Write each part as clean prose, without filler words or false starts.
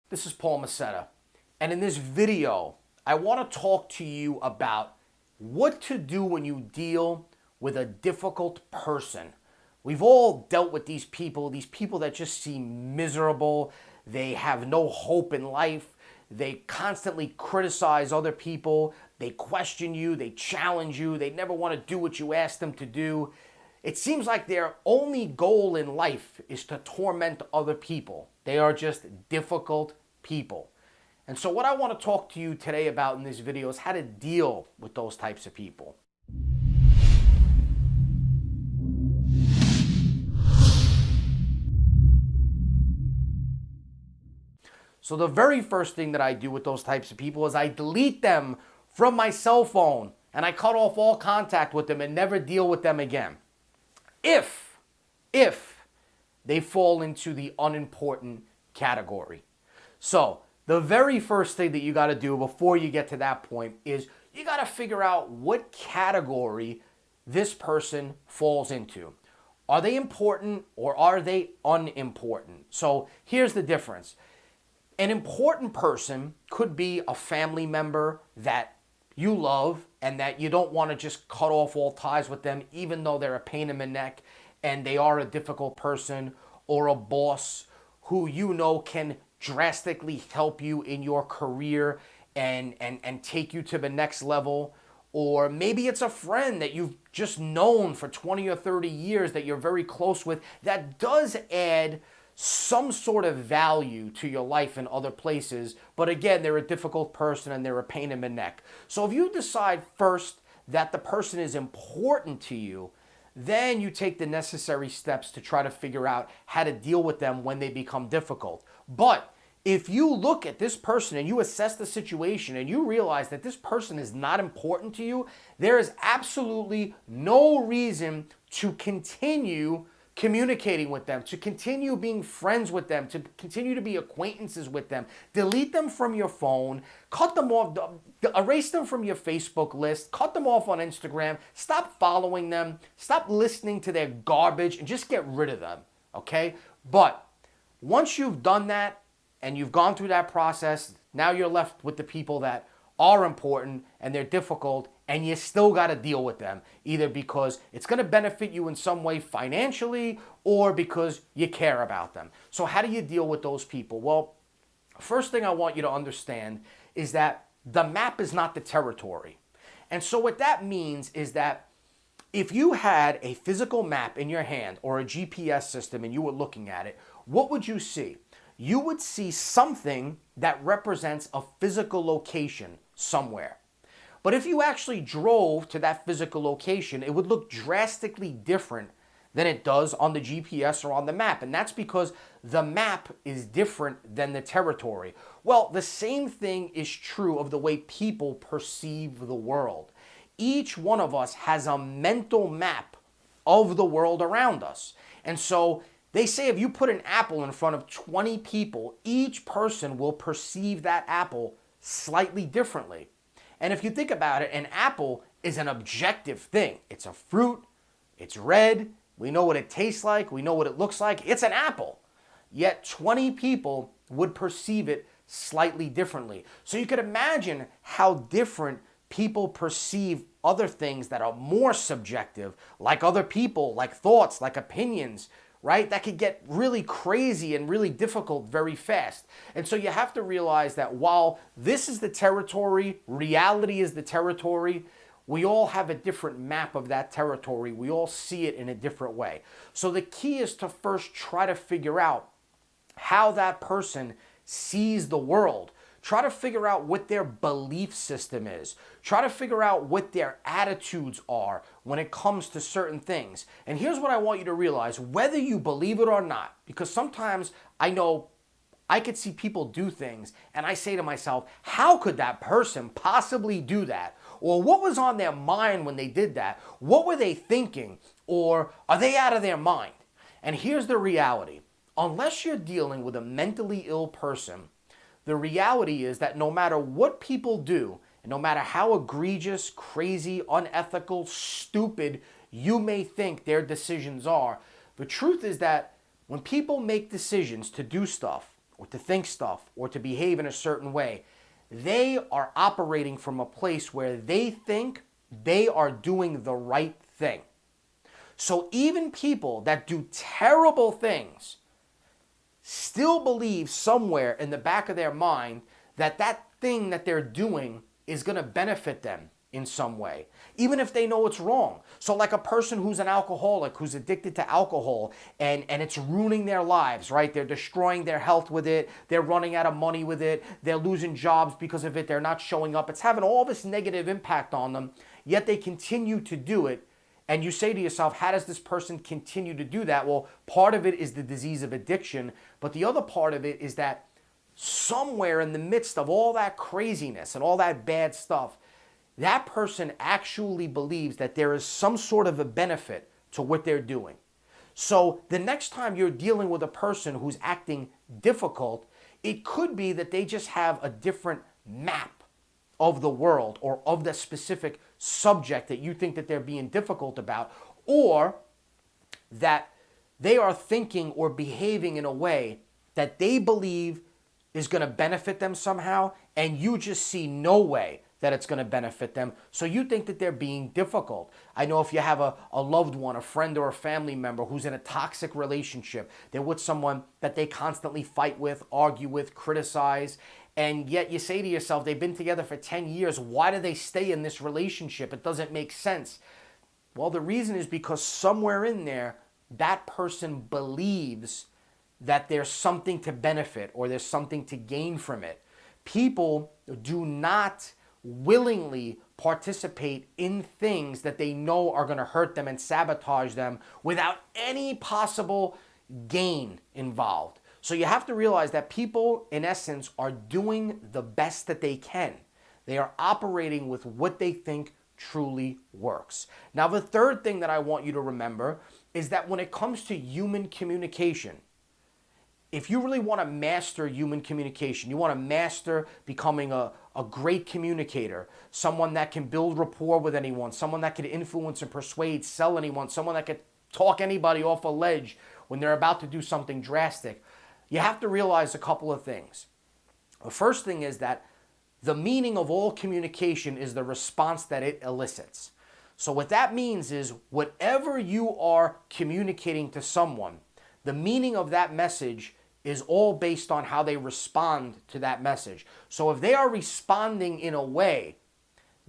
This is Paul Mascetta, and in this video, I want to talk to you about what to do when you deal with a difficult person. We've all dealt with these people that just seem miserable. They have no hope in life. They constantly criticize other people. They question you. They challenge you. They never want to do what you ask them to do. It seems like their only goal in life is to torment other people. They are just difficult people. And so what I want to talk to you today about in this video is how to deal with those types of people. So the very first thing that I do with those types of people is I delete them from my cell phone and I cut off all contact with them and never deal with them again. If they fall into the unimportant category. So the very first thing that you got to do before you get to that point is you got to figure out what category this person falls into. Are they important or are they unimportant? So here's the difference. An important person could be a family member that you love and that you don't want to just cut off all ties with them, even though they're a pain in the neck and they are a difficult person, or a boss who you know can drastically help you in your career and take you to the next level. Or maybe it's a friend that you've just known for 20 or 30 years that you're very close with that does add some sort of value to your life in other places, but again, they're a difficult person and they're a pain in the neck. So if you decide first that the person is important to you, then you take the necessary steps to try to figure out how to deal with them when they become difficult. But if you look at this person and you assess the situation and you realize that this person is not important to you, there is absolutely no reason to continue communicating with them, to continue being friends with them, to continue to be acquaintances with them. Delete them from your phone, cut them off, erase them from your Facebook list, cut them off on Instagram, stop following them, stop listening to their garbage, and just get rid of them, okay? But once you've done that and you've gone through that process, now you're left with the people that are important and they're difficult, and you still got to deal with them, either because it's going to benefit you in some way financially or because you care about them. So how do you deal with those people? Well, first thing I want you to understand is that the map is not the territory. And so what that means is that if you had a physical map in your hand or a GPS system and you were looking at it, what would you see? You would see something that represents a physical location somewhere. But if you actually drove to that physical location, it would look drastically different than it does on the GPS or on the map. And that's because the map is different than the territory. Well, the same thing is true of the way people perceive the world. Each one of us has a mental map of the world around us. And so they say if you put an apple in front of 20 people, each person will perceive that apple slightly differently. And if you think about it, an apple is an objective thing. It's a fruit, it's red, we know what it tastes like, we know what it looks like, it's an apple. Yet 20 people would perceive it slightly differently. So you could imagine how different people perceive other things that are more subjective, like other people, like thoughts, like opinions, right? That could get really crazy and really difficult very fast. And so you have to realize that while this is the territory, reality is the territory, we all have a different map of that territory. We all see it in a different way. So the key is to first try to figure out how that person sees the world. Try to figure out what their belief system is. Try to figure out what their attitudes are when it comes to certain things. And here's what I want you to realize, whether you believe it or not, because sometimes I know I could see people do things and I say to myself, how could that person possibly do that? Or what was on their mind when they did that? What were they thinking? Or are they out of their mind? And here's the reality. Unless you're dealing with a mentally ill person, the reality is that no matter what people do, and no matter how egregious, crazy, unethical, stupid you may think their decisions are, the truth is that when people make decisions to do stuff, or to think stuff or to behave in a certain way, they are operating from a place where they think they are doing the right thing. So even people that do terrible things still believe somewhere in the back of their mind that that thing that they're doing is going to benefit them in some way, even if they know it's wrong. So like a person who's an alcoholic, who's addicted to alcohol, and it's ruining their lives, right? They're destroying their health with it. They're running out of money with it. They're losing jobs because of it. They're not showing up. It's having all this negative impact on them, yet they continue to do it. And you say to yourself, how does this person continue to do that? Well, part of it is the disease of addiction, but the other part of it is that somewhere in the midst of all that craziness and all that bad stuff, that person actually believes that there is some sort of a benefit to what they're doing. So the next time you're dealing with a person who's acting difficult, it could be that they just have a different map of the world or of the specific subject that you think that they're being difficult about, or that they are thinking or behaving in a way that they believe is going to benefit them somehow, and you just see no way that it's going to benefit them. So you think that they're being difficult. I know if you have a loved one, a friend or a family member who's in a toxic relationship, they're with someone that they constantly fight with, argue with, criticize, and yet you say to yourself, they've been together for 10 years. Why do they stay in this relationship? It doesn't make sense. Well, the reason is because somewhere in there, that person believes that there's something to benefit or there's something to gain from it. People do not willingly participate in things that they know are going to hurt them and sabotage them without any possible gain involved. So you have to realize that people, in essence, are doing the best that they can. They are operating with what they think truly works. Now, the third thing that I want you to remember is that when it comes to human communication, if you really want to master human communication, you want to master becoming a great communicator, someone that can build rapport with anyone, someone that can influence and persuade, sell anyone, someone that can talk anybody off a ledge when they're about to do something drastic, you have to realize a couple of things. The first thing is that the meaning of all communication is the response that it elicits. So what that means is whatever you are communicating to someone, the meaning of that message is all based on how they respond to that message. So if they are responding in a way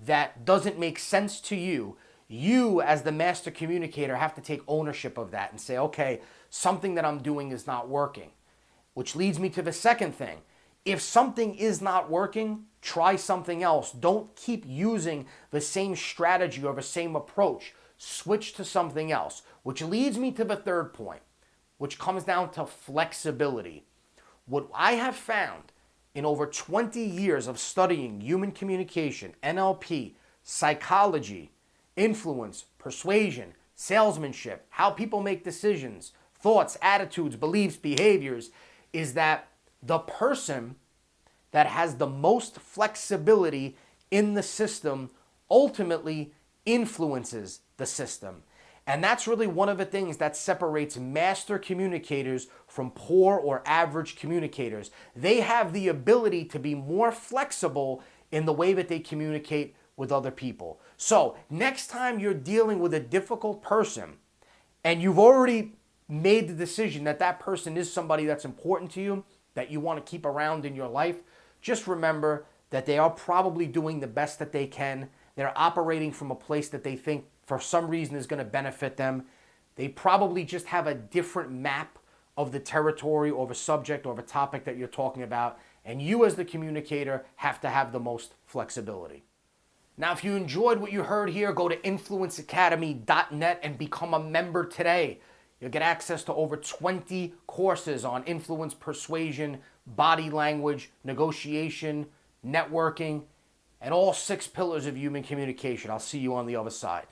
that doesn't make sense to you, you as the master communicator have to take ownership of that and say, okay, something that I'm doing is not working. Which leads me to the second thing. If something is not working, try something else. Don't keep using the same strategy or the same approach. Switch to something else. Which leads me to the third point, which comes down to flexibility. What I have found in over 20 years of studying human communication, NLP, psychology, influence, persuasion, salesmanship, how people make decisions, thoughts, attitudes, beliefs, behaviors, is that the person that has the most flexibility in the system ultimately influences the system. And that's really one of the things that separates master communicators from poor or average communicators. They have the ability to be more flexible in the way that they communicate with other people. So next time you're dealing with a difficult person and you've already made the decision that that person is somebody that's important to you, that you want to keep around in your life, just remember that they are probably doing the best that they can. They're operating from a place that they think for some reason is going to benefit them. They probably just have a different map of the territory or the subject or the topic that you're talking about. And you as the communicator have to have the most flexibility. Now, if you enjoyed what you heard here, go to influenceacademy.net and become a member today. You'll get access to over 20 courses on influence, persuasion, body language, negotiation, networking, and all 6 pillars of human communication. I'll see you on the other side.